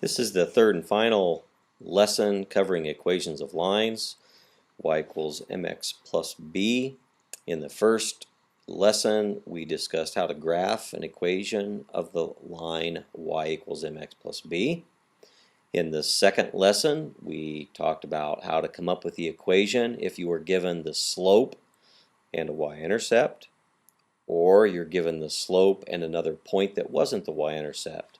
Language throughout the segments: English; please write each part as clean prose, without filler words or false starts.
This is the third and final lesson covering equations of lines. Y equals mx plus b. In the first lesson, we discussed how to graph an equation of the line y equals mx plus b. In the second lesson, we talked about how to come up with the equation if you were given the slope and a y-intercept, or you're given the slope and another point that wasn't the y-intercept.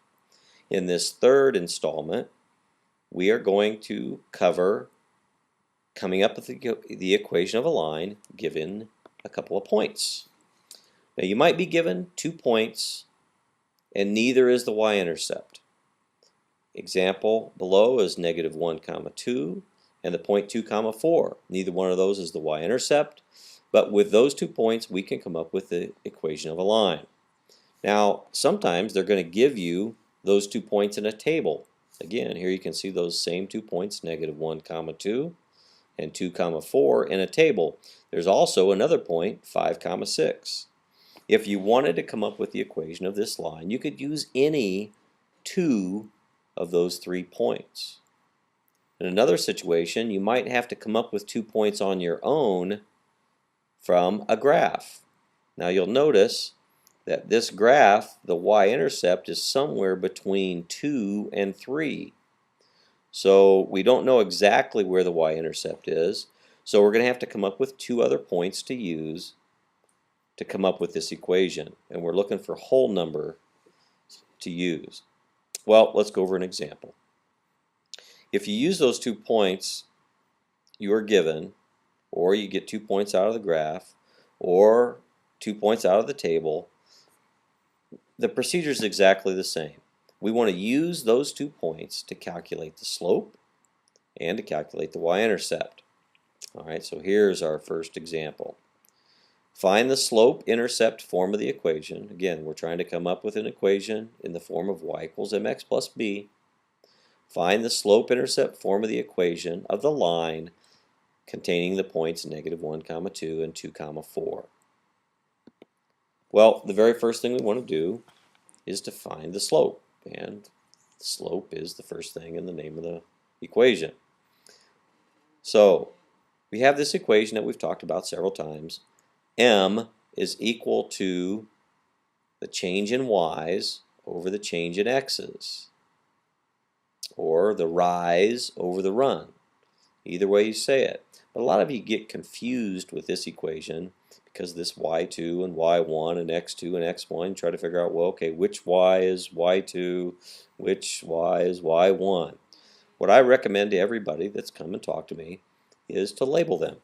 In this third installment, we are going to cover coming up with the equation of a line given a couple of points. Now you might be given 2 points and neither is the y-intercept. Example below is -1, 2 and the point 2, 4. Neither one of those is the y-intercept, but with those 2 points we can come up with the equation of a line. Now sometimes they're going to give you those 2 points in a table. Again, here you can see those same 2 points, -1, 2 and 2, 4 in a table. There's also another point, 5, 6. If you wanted to come up with the equation of this line, you could use any 2 of those 3 points. In another situation, you might have to come up with 2 points on your own from a graph. Now you'll notice that this graph, the y-intercept, is somewhere between 2 and 3. So we don't know exactly where the y-intercept is, so we're going to have to come up with 2 other points to use to come up with this equation, and we're looking for whole number to use. Well, let's go over an example. If you use those 2 points you are given, or you get 2 points out of the graph, or 2 points out of the table, the procedure is exactly the same. We want to use those 2 points to calculate the slope and to calculate the y-intercept. Alright, so here's our first example. Find the slope-intercept form of the equation. Again, we're trying to come up with an equation in the form of y equals mx plus b. Find the slope-intercept form of the equation of the line containing the points -1, 2 and 2, 4. Well, the very first thing we want to do is to find the slope, and the slope is the first thing in the name of the equation. So we have this equation that we've talked about several times. M is equal to the change in y's over the change in x's, or the rise over the run. Either way you say it. But a lot of you get confused with this equation because this y2 and y1 and x2 and x1, you try to figure out, well, okay, which y is y2, which y is y1. What I recommend to everybody that's come and talked to me is to label them.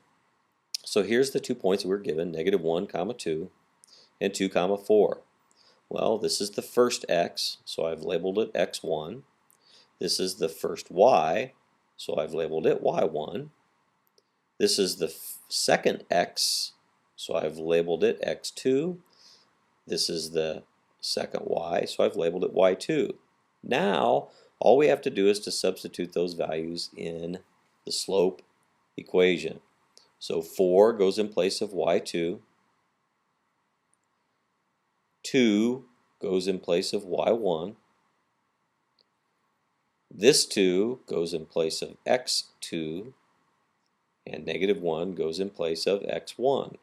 So here's the 2 points we were given, -1, 2 and 2, 4. Well, this is the first x, so I've labeled it x1. This is the first y, so I've labeled it y1. This is the second x, so I've labeled it x2. This is the second y, so I've labeled it y2. Now, all we have to do is to substitute those values in the slope equation. So 4 goes in place of y2. 2 goes in place of y1. This 2 goes in place of x2. And -1 goes in place of x1.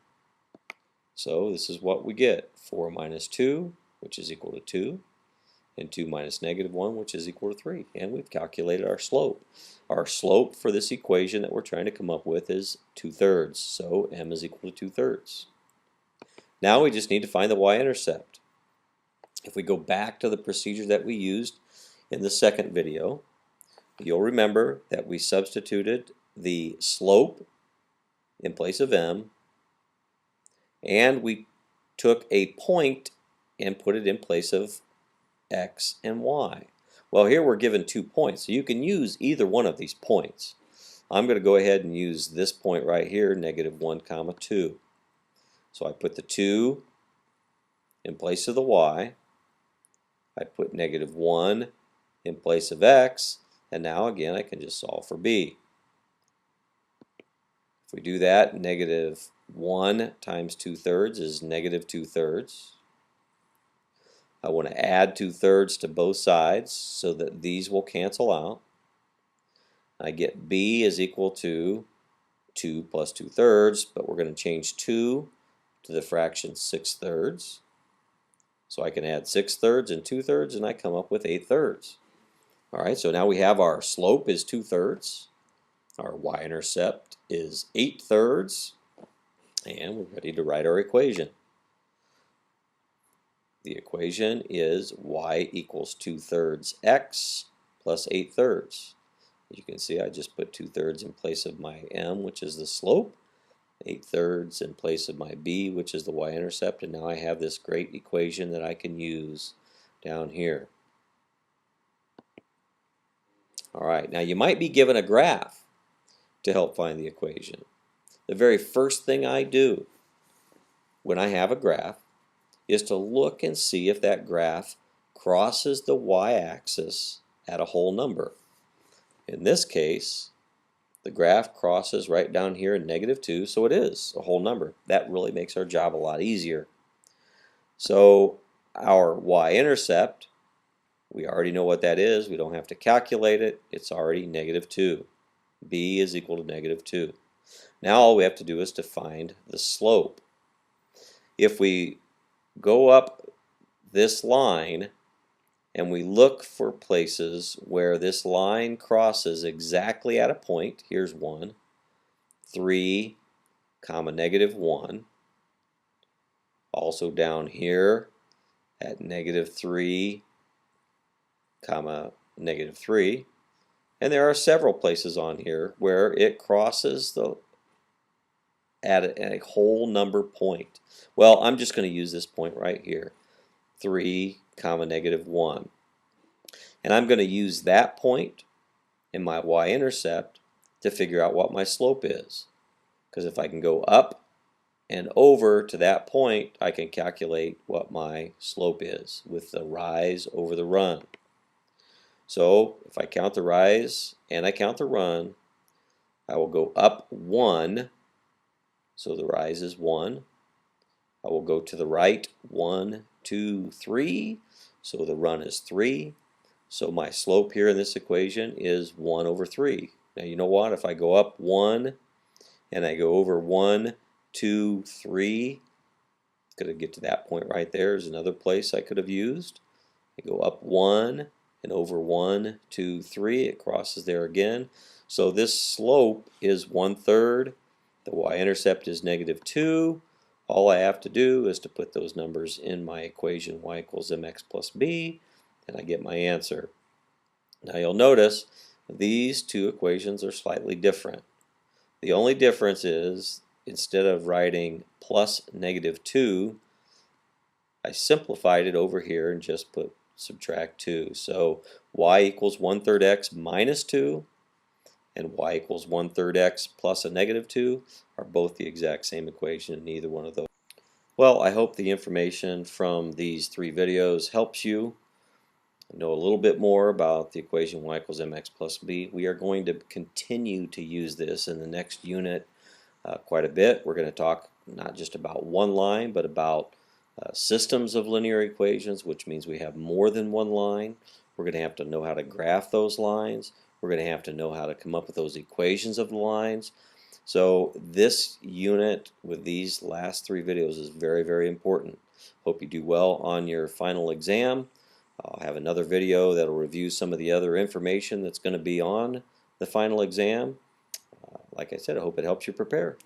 So this is what we get. 4 minus 2, which is equal to 2, and 2 minus -1, which is equal to 3. And we've calculated our slope. Our slope for this equation that we're trying to come up with is 2/3. So m is equal to 2/3. Now we just need to find the y-intercept. If we go back to the procedure that we used in the second video, you'll remember that we substituted the slope in place of m, and we took a point and put it in place of x and y. Well, here we're given 2 points, so you can use either one of these points. I'm going to go ahead and use this point right here, -1, 2. So I put the 2 in place of the y. I put -1 in place of x, and now again I can just solve for b. If we do that, -1 times 2/3 is -2/3. I want to add 2/3 to both sides so that these will cancel out. I get b is equal to 2 plus 2/3, but we're going to change 2 to the fraction 6/3. So I can add 6/3 and 2/3, and I come up with 8/3. All right, so now we have our slope is 2/3. Our y-intercept is 8/3, and we're ready to write our equation. The equation is y equals 2/3 x plus 8/3. As you can see, I just put 2/3 in place of my m, which is the slope, 8/3 in place of my b, which is the y-intercept, and now I have this great equation that I can use down here. All right, now you might be given a graph to help find the equation. The very first thing I do when I have a graph is to look and see if that graph crosses the y-axis at a whole number. In this case, the graph crosses right down here at -2, so it is a whole number. That really makes our job a lot easier. So our y-intercept, we already know what that is. We don't have to calculate it. It's already -2. b is equal to -2. Now all we have to do is to find the slope. If we go up this line and we look for places where this line crosses exactly at a point, here's one, 3, -1. Also down here at -3, -3. And there are several places on here where it crosses at a whole number point. Well, I'm just going to use this point right here, 3, -1. And I'm going to use that point in my y-intercept to figure out what my slope is. Because if I can go up and over to that point, I can calculate what my slope is with the rise over the run. So if I count the rise and I count the run, I will go up 1, so the rise is 1. I will go to the right 1, 2, 3, so the run is 3. So my slope here in this equation is 1/3. Now you know what? If I go up 1 and I go over 1, 2, 3, going to get to that point right there. Is another place I could have used. I go up 1 and over 1, 2, 3. It crosses there again. So this slope is 1/3. The y-intercept is -2. All I have to do is to put those numbers in my equation y equals mx plus b, and I get my answer. Now you'll notice these two equations are slightly different. The only difference is instead of writing plus -2, I simplified it over here and just put subtract 2. So y equals 1/3 x minus 2 and y equals 1/3 x plus a -2 are both the exact same equation, neither one of those. Well, I hope the information from these 3 videos helps you know a little bit more about the equation y equals mx plus b. We are going to continue to use this in the next unit quite a bit. We're going to talk not just about one line, but about systems of linear equations, which means we have more than one line. We're going to have to know how to graph those lines. We're going to have to know how to come up with those equations of the lines. So this unit with these last 3 videos is very, very important. Hope you do well on your final exam. I'll have another video that will review some of the other information that's going to be on the final exam. Like I said, I hope it helps you prepare.